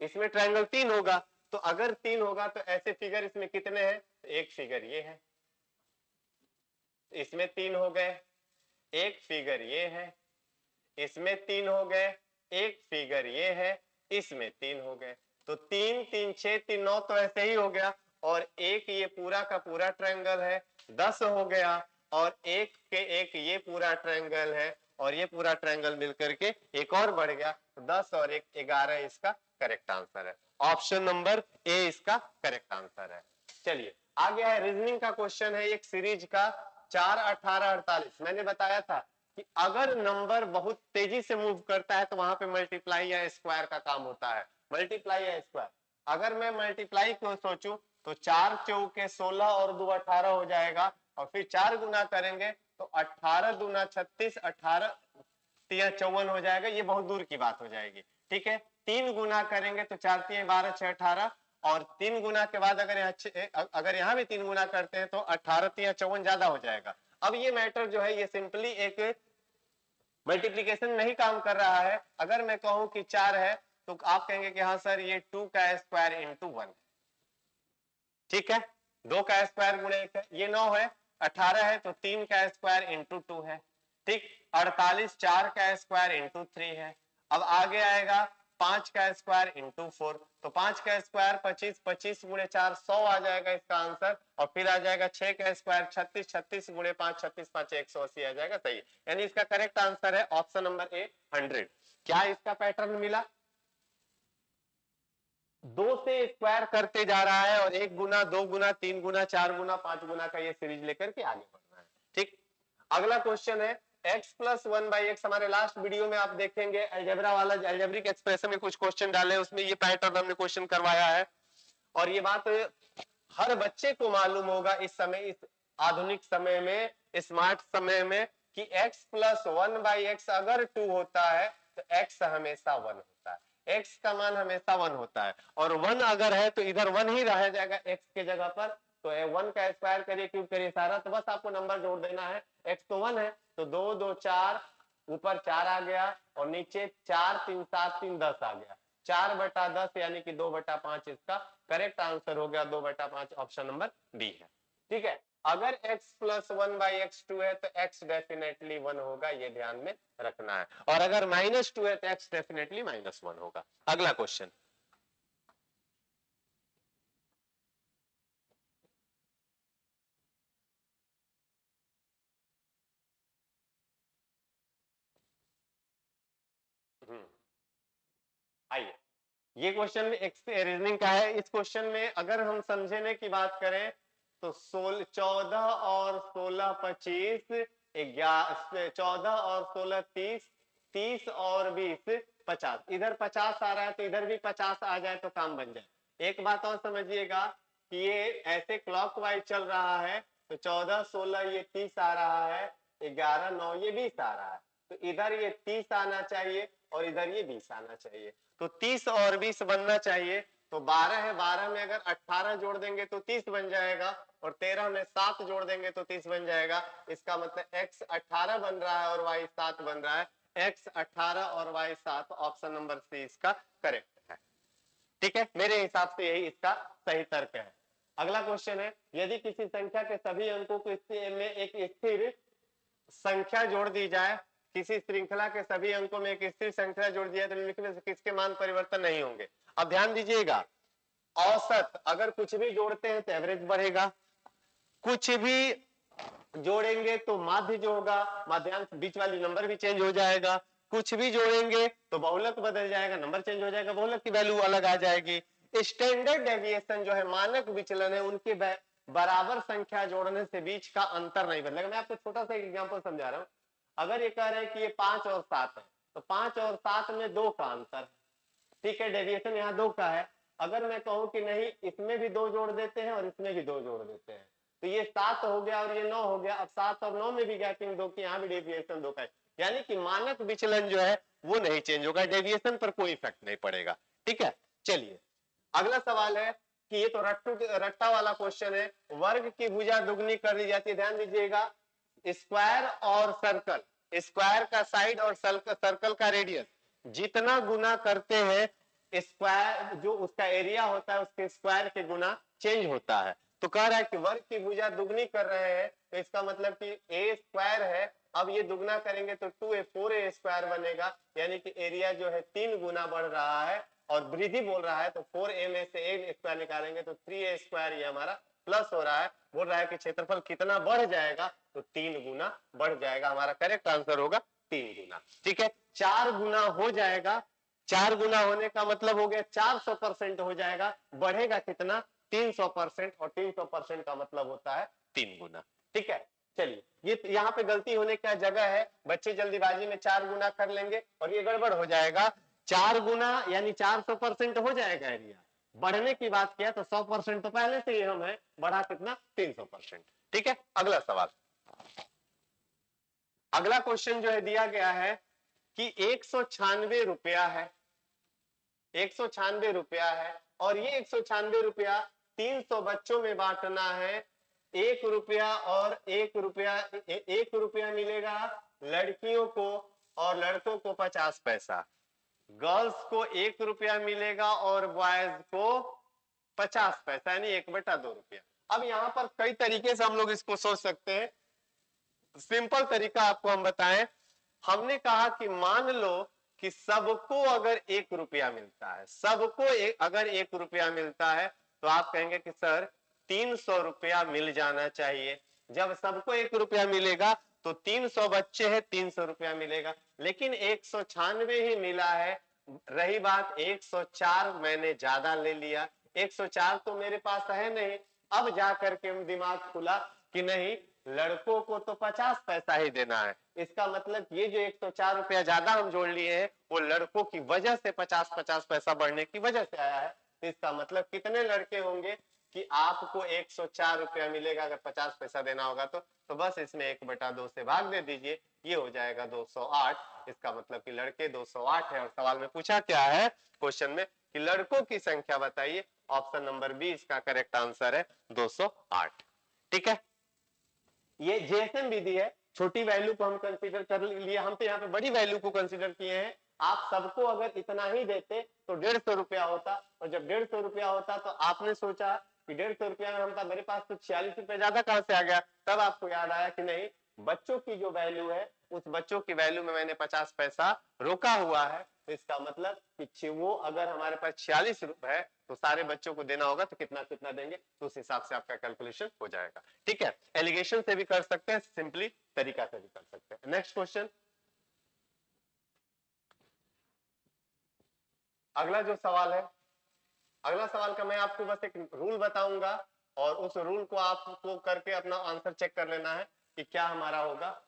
इसमें ट्रायंगल 3 होगा, तो अगर 3 होगा तो ऐसे फिगर इसमें कितने हैं, एक फिगर ये है, इसमें 3 हो गए, एक फिगर ये है, इसमें 3 हो गए, एक फिगर ये है, इसमें 3 हो गए। तो 3 3 6 3 9 तो ऐसे ही हो गया, और एक ये पूरा का पूरा ट्रायंगल है 10 हो गया, और एक के एक ये पूरा ट्रायंगल है, और ये पूरा ट्रायंगल मिलकर के एक और बढ़ गया, तो 10 और 1 11 इसका करेक्ट आंसर है। ऑप्शन नंबर ए इसका करेक्ट आंसर है। चलिए आगे है रीजनिंग का क्वेश्चन है, एक सीरीज का 4 18 48। मैंने बताया था कि अगर नंबर बहुत तेजी से मूव करता है तो वहां पे मल्टीप्लाई या स्क्वायर का काम होता है, मल्टीप्लाई या स्क्वायर। अगर मैं मल्टीप्लाई को सोचूं तो 4 चौके 16 और 2 18 हो जाएगा, और फिर 4 गुना करेंगे तो 18 दूना 36, 18 तिया 54 हो जाएगा, ये बहुत दूर की बात हो जाएगी। ठीक है। 3 गुना करेंगे तो 4 तिया 12 6 18, और 3 गुना के बाद अगर यहाँ भी 3 गुना करते हैं तो 18 तिया 54 ज्यादा हो जाएगा। अब ये मैटर जो है ये सिंपली एक मल्टीप्लीकेशन नहीं काम कर रहा है। अगर मैं कहूं कि 4 है तो आप कहेंगे कि हाँ सर ये 2 का स्क्वायर इंटू 1। ठीक है। 2 का स्क्वायर गुणे 1 है, ये 9 है। 18 है तो 3 का स्क्वायर इंटू 2 है। ठीक, 48 4 का स्क्वायर इंटू 3 है। अब आगे आएगा 5 का स्क्वायर इंटू 4, तो 5 का स्क्वायर 25, 25 गुणे 4 100 आ जाएगा इसका आंसर। और फिर आ जाएगा 6 का स्क्वायर 36, 36 गुणे 5 36 5 180 आ जाएगा, सही है। यानी इसका करेक्ट आंसर है ऑप्शन नंबर ए 100। क्या इसका पैटर्न मिला? 2 से स्क्वायर करते जा रहा है और 1 गुना 2 गुना 3 गुना 4 गुना 5 गुना का ये सीरीज लेकर के आगे बढ़ना है। ठीक, अगला क्वेश्चन है x प्लस 1/x। हमारे लास्ट वीडियो में आप देखेंगे अलजेब्रा वाला, अलजेब्रिक एक्सप्रेशन में कुछ क्वेश्चन डाले, उसमें ये पैटर्न हमने क्वेश्चन करवाया है। और ये बात हर बच्चे को मालूम होगा इस समय, इस आधुनिक समय में, स्मार्ट समय में, कि x प्लस 1/x अगर 2 होता है तो x हमेशा 1 होता है। x का मान हमेशा 1 होता है, और 1 अगर है तो इधर 1 ही रह जाएगा x के जगह पर। तो 1 का स्क्वायर करिए, क्यूब करिए सारा, तो बस आपको नंबर जोड़ देना है। x तो 1 है तो 2 2 4, ऊपर 4 आ गया और नीचे 4 3 7 3 10 आ गया। 4/10 यानी कि 2/5 इसका करेक्ट आंसर हो गया। 2/5 ऑप्शन नंबर बी है। ठीक है, अगर x प्लस 1/x 2 है तो x डेफिनेटली 1 होगा, ये ध्यान में रखना है। और अगर -2 है तो x डेफिनेटली -1 होगा। अगला क्वेश्चन, आइए, ये क्वेश्चन में एक रीजनिंग का है। इस क्वेश्चन में अगर हम समझने की बात करें तो 14 और 16 25, 14 और 16 30, 30 और 20 50, इधर 50 आ रहा है तो इधर भी 50 आ जाए तो काम बन जाए। एक बात और समझिएगा कि ये ऐसे क्लॉकवाइज चल रहा है, तो 14 16 ये 30 आ रहा है, 11 9 ये 20 आ रहा है, तो इधर ये 30 आना चाहिए और इधर ये 20 आना चाहिए। तो 30 और 20 बनना चाहिए। तो 12 है, 12 में अगर 18 जोड़ देंगे तो 30 बन जाएगा, और 13 में 7 जोड़ देंगे तो 30 बन जाएगा। इसका मतलब x 18 बन रहा है और y 7 बन रहा है। x 18 और y 7, ऑप्शन नंबर सी इसका करेक्ट है। ठीक है, मेरे हिसाब से यही इसका सही तर्क है। अगला क्वेश्चन है, यदि किसी संख्या के सभी अंकों को में एक स्थिर संख्या जोड़ दी जाए, किसी श्रृंखला के सभी अंकों में एक स्थिर संख्या जोड़ दिया तो निम्नलिखित में से किसके मान परिवर्तन नहीं होंगे। अब ध्यान दीजिएगा, औसत अगर कुछ भी जोड़ते हैं तो एवरेज बढ़ेगा, कुछ भी जोड़ेंगे तो माध्य जो होगा, माध्यांश बीच वाली नंबर भी चेंज हो जाएगा, कुछ भी जोड़ेंगे तो बहुलक बदल जाएगा, नंबर चेंज हो जाएगा, बहुलक की वैल्यू अलग आ जाएगी। स्टैंडर्ड डेविएशन जो है, मानक विचलन है, उनके बराबर संख्या जोड़ने से बीच का अंतर नहीं बदलेगा। मैं आपको छोटा सा एग्जांपल समझा रहा हूं। अगर ये कह रहे हैं कि ये 5 और 7 है, तो 5 और 7 में 2 का अंतर है। ठीक है, डेविएशन यहाँ 2 का है। अगर मैं कहूं कि नहीं, इसमें भी 2 जोड़ देते हैं और इसमें भी 2 जोड़ देते हैं, तो ये 7 हो गया और ये 9 हो गया। अब 7 और 9 में भी गैपिंग 2 की, यहाँ भी डेविएशन 2 का है। यानी कि मानक विचलन जो है वो नहीं चेंज होगा, डेविएशन पर कोई इफेक्ट नहीं पड़ेगा। ठीक है, चलिए अगला सवाल है कि ये तो रट्टा वाला क्वेश्चन है। वर्ग की भुजा दुगनी कर दी जाती है। ध्यान दीजिएगा, स्क्वायर और सर्कल, स्क्वायर का साइड और सर्कल का रेडियस जितना गुना करते हैं, स्क्वायर जो उसका एरिया होता है उसके स्क्वायर के गुना चेंज होता है। तो कह रहा है कि वर्ग की भुजा दुगनी कर रहे हैं, तो इसका मतलब कि ए स्क्वायर है, अब ये दुगना करेंगे तो 2a 4a स्क्वायर बनेगा, यानी कि एरिया जो है 3 गुना बढ़ रहा है। और वृद्धि बोल रहा है तो 4a में से a स्क्वायर निकालेंगे तो 3a स्क्वायर ये हमारा प्लस हो रहा है। बोल रहा है कि क्षेत्रफल कितना बढ़ जाएगा, तो 3 गुना बढ़ जाएगा। हमारा करेक्ट आंसर होगा 3 गुना। ठीक है, 4 गुना हो जाएगा। 4 गुना होने का मतलब हो गया 400% हो जाएगा। बढ़ेगा कितना, 300%, और 300% का मतलब होता है 3 गुना। ठीक है, चलिए ये यहाँ पे गलती होने का जगह है, बच्चे जल्दीबाजी में 4 गुना कर लेंगे और ये गड़बड़ हो जाएगा। 4 गुना यानी 400% हो जाएगा एरिया। बढ़ने की बात किया तो 100% तो पहले से ही हम है, बढ़ा कितना, 300%। ठीक है, अगला सवाल, अगला क्वेश्चन जो है दिया गया है कि 196 रुपया है, 196 रुपया है, और ये 196 रुपया 300 बच्चों में बांटना है। 1 रुपया और 1 रुपया, 1 रुपया मिलेगा लड़कियों को और लड़कों को 50 पैसा। गर्ल्स को 1 रुपया मिलेगा और बॉयज को 50 पैसा, यानी 1/2 रुपया। अब यहाँ पर कई तरीके से हम लोग इसको सोच सकते हैं। सिंपल तरीका आपको हम बताएं, हमने कहा कि मान लो कि सबको अगर 1 रुपया मिलता है, सबको अगर 1 रुपया मिलता है, तो आप कहेंगे कि सर 300 रुपया मिल जाना चाहिए। जब सबको 1 रुपया मिलेगा तो 300 बच्चे हैं, 300 रुपया मिलेगा, लेकिन 196 ही मिला है। रही बात 104, मैंने ज्यादा ले लिया, 104 तो मेरे पास है नहीं। अब जा करके दिमाग खुला कि नहीं, लड़कों को तो 50 पैसा ही देना है। इसका मतलब ये जो 104 रुपया ज्यादा हम जोड़ लिए हैं, वो लड़कों की वजह से 50-50 पैसा बढ़ने की वजह से आया है। तो इसका मतलब कितने लड़के होंगे कि आपको 104 रुपया मिलेगा अगर 50 पैसा देना होगा तो बस इसमें 1/2 से भाग दे दीजिए, ये हो जाएगा 208। इसका मतलब कि लड़के 208 है। और सवाल में पूछा क्या है क्वेश्चन में कि लड़कों की संख्या बताइए। ऑप्शन नंबर बी इसका करेक्ट आंसर है 208। ठीक है, ये जेएसएम विधि है। छोटी वैल्यू को हम कंसीडर कर लिए, हम तो यहाँ पे बड़ी वैल्यू को कंसीडर किए हैं। आप सबको अगर इतना ही देते तो 150 रुपया होता, और जब 150 रुपया होता तो आपने सोचा कि 150 रुपया में हम मेरे पास तो 46 रुपया ज्यादा कहां से आ गया। तब आपको याद आया कि नहीं, बच्चों की जो वैल्यू है उस बच्चों की वैल्यू में मैंने 50 पैसा रोका हुआ है। तो इसका मतलब कि वो अगर हमारे पास 46 रुपए है तो सारे बच्चों को देना होगा तो कितना कितना देंगे, तो उस हिसाब से आपका कैलकुलेशन हो जाएगा। ठीक है, एलिगेशन से भी कर सकते हैं, सिंपली तरीका से भी कर सकते हैं। नेक्स्ट क्वेश्चन, अगला जो सवाल है, अगला सवाल का मैं आपको बस एक रूल बताऊंगा और उस रूल को आपको करके अपना आंसर चेक कर लेना है कि क्या हमारा होगा।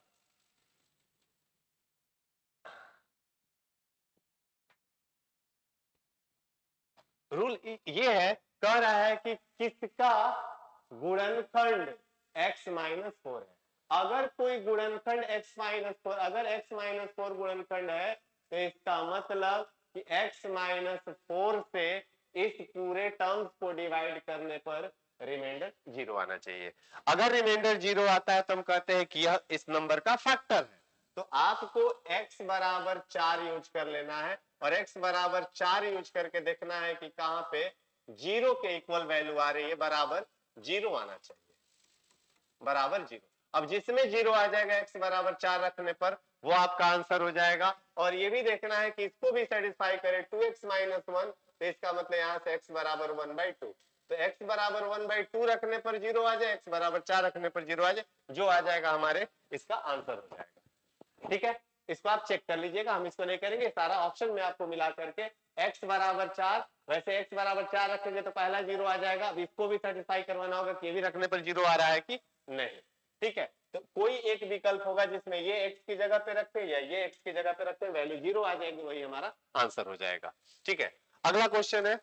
रूल ये है, कह रहा है कि किसका गुणनखंड x-4 है। अगर कोई गुणनखंड x-4, अगर x-4 गुणनखंड है तो इसका मतलब कि x-4 से इस पूरे टर्म्स को डिवाइड करने पर रिमाइंडर 0 आना चाहिए। अगर रिमाइंडर 0 आता है तो हम कहते हैं कि यह इस नंबर का फैक्टर है। तो आपको x बराबर 4 यूज कर लेना है और x बराबर 4 यूज करके देखना है कि कहां पे 0 के इक्वल वैल्यू आ रही है, बराबर 0 आना चाहिए, बराबर 0। अब जिसमें 0 आ जाएगा x बराबर 4 रखने पर वो आपका आंसर हो जाएगा। और ये भी देखना है कि इसको भी सेटिस्फाई करे 2x - 1, तो इसका मतलब यहां से x बराबर 1/2। तो x बराबर 1/2 रखने पर 0 आ जाए, x बराबर 4 रखने पर 0 आ जाए, जो आ जाएगा हमारे इसका आंसर हो जाएगा। ठीक है, इसको आप चेक कर लीजिएगा, हम इसको नहीं करेंगे, सारा ऑप्शन में आपको मिला करके x बराबर 4, वैसे x बराबर 4 रखेंगे तो पहला 0 आ जाएगा। अब इसको भी सेटिस्फाई करवाना होगा कि ये भी रखने पर 0 आ रहा है कि नहीं। ठीक है, तो कोई एक विकल्प होगा जिसमें ये x की जगह पे रखे या ये x की जगह पे रखे, वैल्यू 0 आ जाएगी, वही हमारा आंसर हो जाएगा। ठीक है, अगला क्वेश्चन है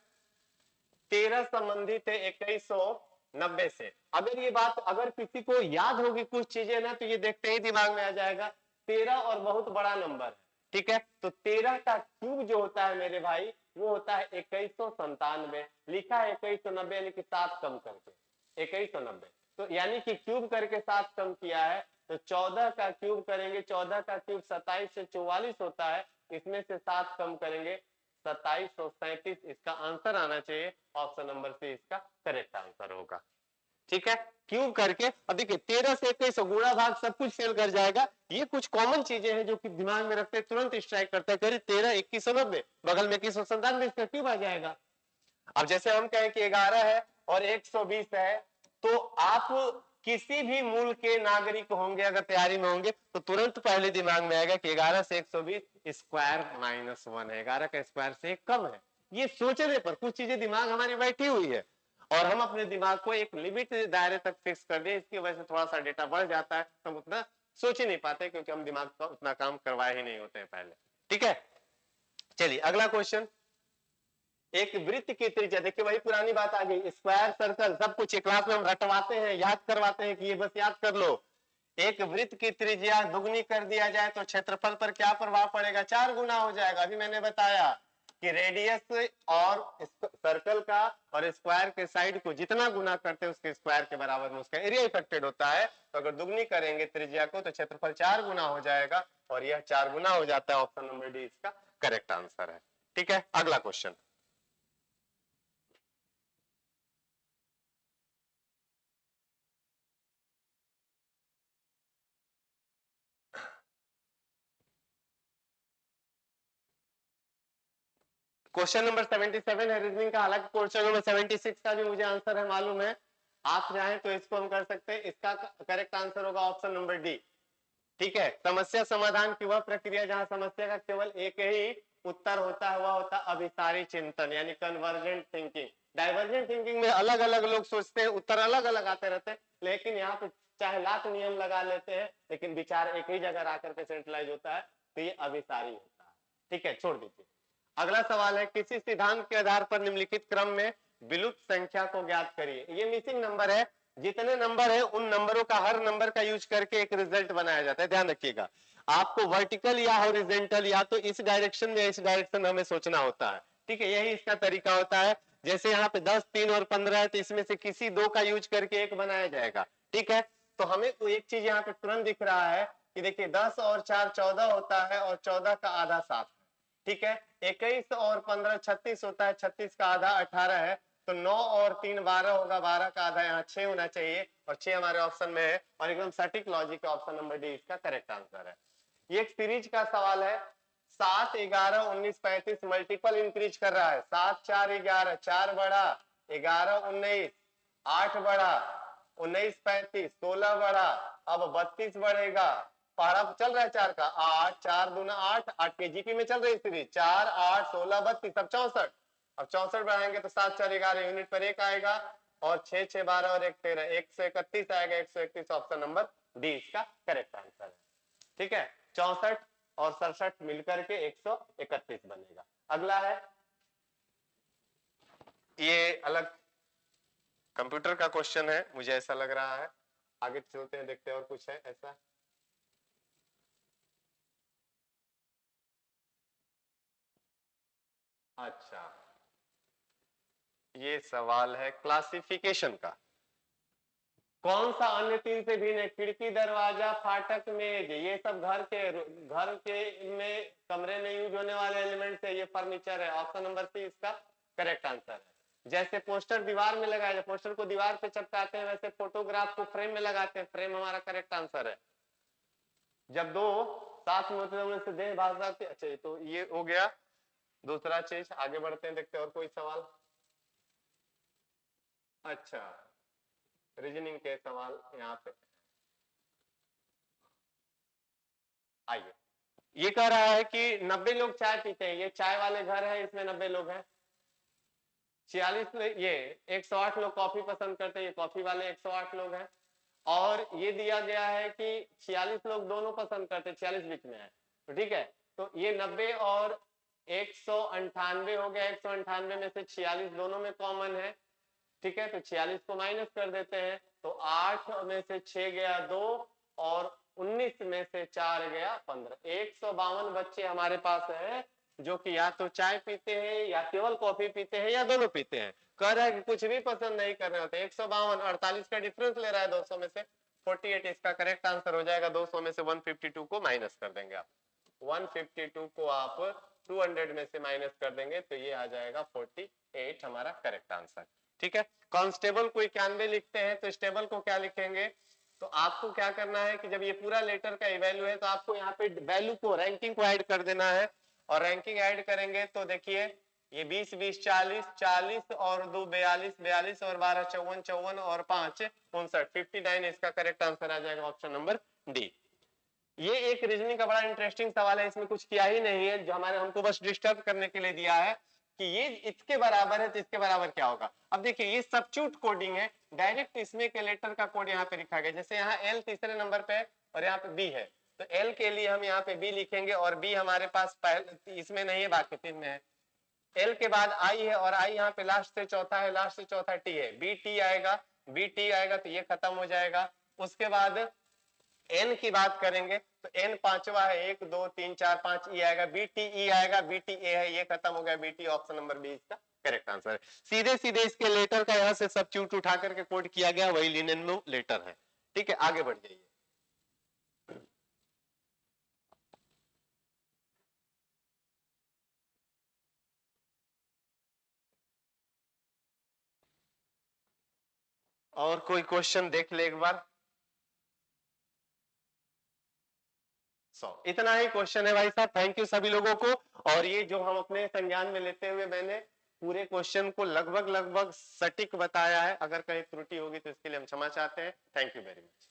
13 संबंधित है 2190 से। अगर ये बात अगर किसी को याद होगी कुछ चीजें ना, तो ये देखते ही दिमाग में आ जाएगा। 13 और बहुत बड़ा नंबर है। ठीक है, तो 13 का क्यूब जो होता है मेरे भाई, वो होता है 2197। लिखा है 2190 यानी कि 7 कम करके 2190, तो यानी कि क्यूब करके 7 कम किया है। तो 14 का क्यूब करेंगे, 14 का क्यूब 27 से 44 होता है, इसमें से 7 कम करेंगे 2737। इसका आंसर आना चाहिए ऑप्शन नंबर सी, इसका करेक्ट आंसर होगा। ठीक है, क्यूब करके, अब देखिए 13 से 21 गुणा भाग सब कुछ फेल कर जाएगा। ये कुछ कॉमन चीजें हैं जो कि दिमाग में रखते तुरंत स्ट्राइक करते हैं, करीब 13 2190, बगल में 2197, इसका क्यूब आ जाएगा। अब जैसे हम कहें कि 11 है और 120 है, तो आप किसी भी मूल के नागरिक होंगे अगर तैयारी में होंगे तो तुरंत पहले दिमाग में आएगा कि 11 से 120 स्क्वायर -1 है, 11 का स्क्वायर से एक कम है। ये सोचने पर कुछ चीजें दिमाग हमारी बैठी हुई है और हम अपने दिमाग को एक लिमिट दायरे तक फिक्स कर दे, इसकी वजह से थोड़ा सा डेटा बढ़ जाता है, हम उतना सोच ही नहीं पाते क्योंकि हम दिमाग का उतना काम करवाए ही नहीं होते हैं पहले। ठीक है, चलिए अगला क्वेश्चन, एक वृत्त की त्रिज्या, देखिए वही पुरानी बात आ गई, स्क्वायर सर्कल सब कुछ एक क्लास में हम रटवाते हैं, याद करवाते हैं कि ये बस याद कर लो। एक वृत्त की त्रिज्या दुगनी कर दिया जाए तो क्षेत्रफल पर क्या प्रभाव पड़ेगा, 4 गुना हो जाएगा। अभी मैंने बताया कि रेडियस और सर्कल का और स्क्वायर के साइड को जितना गुना करते हैं उसके स्क्वायर के बराबर में उसका एरिया इफेक्टेड होता है। तो अगर दुगनी करेंगे त्रिज्या को तो क्षेत्रफल 4 गुना हो जाएगा और यह 4 गुना हो जाता है। ऑप्शन नंबर डी इसका करेक्ट आंसर है। ठीक है, अगला क्वेश्चन, क्वेश्चन नंबर 77 है रीजनिंग का, हालांकि क्वेश्चन नंबर 76 का भी मुझे आंसर है मालूम है, आप चाहें तो इसको हम कर सकते हैं। इसका करेक्ट आंसर होगा ऑप्शन नंबर डी। ठीक है, समस्या समाधान की वह प्रक्रिया जहां समस्या का केवल एक ही उत्तर होता है, वह होता है अभिसारी चिंतन यानी कन्वर्जेंट थिंकिंग। डाइवर्जेंट थिंकिंग में अलग अलग लोग सोचते हैं, उत्तर अलग अलग आते रहते हैं, लेकिन यहाँ पे चाहे लाख नियम लगा लेते हैं लेकिन विचार एक ही जगह आकर के सेंट्रलाइज होता है, तो ये अभिसारी होता है। ठीक है, छोड़ दीजिए। अगला सवाल है, किसी सिद्धांत के आधार पर निम्नलिखित क्रम में विलुप्त संख्या को ज्ञात करिए। ये मिसिंग नंबर है, जितने नंबर है उन नंबरों का हर नंबर का यूज करके एक रिजल्ट बनाया जाता है। ध्यान रखिएगा, आपको वर्टिकल या हॉरिजॉन्टल या तो इस डायरेक्शन में इस डायरेक्शन में हमें सोचना होता है। ठीक है, यही इसका तरीका होता है। जैसे यहाँ पे 10, 3 और 15 है, तो इसमें से किसी दो का यूज करके एक बनाया जाएगा। ठीक है, तो हमें तो एक चीज यहाँ पे तुरंत दिख रहा है कि देखिए 10 और 4 14 होता है और 14 का आधा 7 है। ठीक है, 21 और 15 36 होता है, 36 का आधा 18 है, तो 9 और 3 12 होगा, 12 का आधा यहाँ 6 होना चाहिए, और 6 हमारे ऑप्शन में है, और एकदम सटीक लॉजिक ऑप्शन नंबर डी इसका करेक्ट आंसर है। ये एक सीरीज का सवाल है, 7 11 19 35 मल्टीपल इंक्रीज कर रहा है। 7 4 11, 4 बढ़ा, 11 19, 8 बढ़ा, 19 35, 16 बढ़ा, अब 32 बढ़ेगा, पहाड़ा चल रहा है 4 का 8, 4 दूना 8, 8 के जीपी में चल रही सीरीज, 4 8 16 32, अब 64, अब 64 बढ़ाएंगे तो 7 4 11 यूनिट पर 1 आएगा, और 6 6 12 और 1 13, 131 आएगा, 131 ऑप्शन नंबर डी इसका करेक्ट आंसर है। ठीक है, 64 और 67 मिलकर के 131 बनेगा। अगला है, ये अलग कंप्यूटर का क्वेश्चन है मुझे ऐसा लग रहा है, आगे चलते हैं देखते हैं और कुछ है ऐसा। अच्छा, ये सवाल है क्लासिफिकेशन का। कौन सा अन्य तीन से भिन्न है? खिड़की, दरवाजा, फाटक, मेज, ये सब घर के में कमरे में यूज होने वाले एलिमेंट है, ये फर्नीचर है। ऑप्शन नंबर सी इसका करेक्ट आंसर है। जैसे पोस्टर दीवार में लगाया जाए, पोस्टर को दीवार पे चिपकाते हैं, वैसे फोटोग्राफ को फ्रेम में लगाते हैं, फ्रेम हमारा करेक्ट आंसर है। जब दो साथ में होते हैं उनमें से देह भाग जाती है। अच्छा, तो ये हो गया दूसरा चीज। आगे बढ़ते हैं, देखते हैं और कोई सवाल। अच्छा, रीजनिंग के सवाल यहाँ पे आइए। ये कह रहा है कि 90 लोग चाय पीते हैं, ये चाय वाले घर है, इसमें 90 लोग हैं। 46 ये 108 लोग कॉफी पसंद करते हैं, ये कॉफी वाले 108 लोग हैं। और ये दिया गया है कि 46 लोग दोनों पसंद करते हैं, 46 बीच में है, तो ठीक है, तो ये 90 और 198 हो गया, 198 में से 46 दोनों में कॉमन है। ठीक है, तो 46 को माइनस कर देते हैं, तो 8 में से 6 गया 2, और 19 में से 4 गया 15। 152 बच्चे हमारे पास हैं जो कि या तो चाय पीते हैं या केवल कॉफी पीते हैं या दोनों पीते हैं। कह रहा है कि कुछ भी पसंद नहीं कर रहे होते। 152 48 का डिफरेंस ले रहा है 200 में से 48, इसका करेक्ट आंसर हो जाएगा। 200 में से 152 को माइनस कर देंगे आप, 152 को आप 200 में से माइनस कर देंगे तो ये आ जाएगा 48 हमारा करेक्ट आंसर। ठीक है, कांस्टेबल को 91 लिखते हैं, तो स्टेबल को क्या लिखेंगे? तो आपको क्या करना है कि जब ये पूरा लेटर का वैल्यू है तो आपको यहाँ पे वैल्यू को, रैंकिंग को ऐड कर देना है, और रैंकिंग ऐड करेंगे तो देखिए ये 20 20 40 40 और 2 42 42 और 12 54 54 और 5 59 59, इसका करेक्ट आंसर आ जाएगा ऑप्शन नंबर डी। ये एक रीजनिंग का बड़ा इंटरेस्टिंग सवाल है, इसमें कुछ किया ही नहीं है, जो हमारे हमको बस डिस्टर्ब करने के लिए दिया है कि ये इसके बराबर है तो इसके बराबर क्या होगा। अब देखिए ये सब्स्टिट्यूट कोडिंग है, डायरेक्ट इसमें के लेटर का कोड यहाँ पे लिखा गया। जैसे यहाँ एल तीसरे नंबर पे है और यहाँ पे बी है, तो एल के लिए हम यहाँ पे बी लिखेंगे, और बी हमारे पास पहले इसमें नहीं है, बाकी तीन में है। एल के बाद आई है, और आई यहाँ पे लास्ट से चौथा है, लास्ट से चौथा टी है, बी टी आएगा, बी टी आएगा तो ये खत्म हो जाएगा। उसके बाद एन की बात करेंगे तो एन पांचवा है, 1 2 3 4 5 ई आएगा, बी टी ई आएगा, बी टी ए है, ये खत्म हो गया, B T option number B इसका करेक्ट आंसर है। सीधे सीधे इसके लेटर का यहाँ से सब्स्टिट्यूट उठा करके कोड किया गया, वही लिनेन लेटर है। ठीक है, आगे बढ़ जाइए। और कोई क्वेश्चन देख ले एक बार। इतना ही क्वेश्चन है भाई साहब। थैंक यू सभी लोगों को। और ये जो हम अपने संज्ञान में लेते हुए मैंने पूरे क्वेश्चन को लगभग लगभग सटीक बताया है। अगर कहीं त्रुटि होगी तो इसके लिए हम क्षमा चाहते हैं। Thank you very much.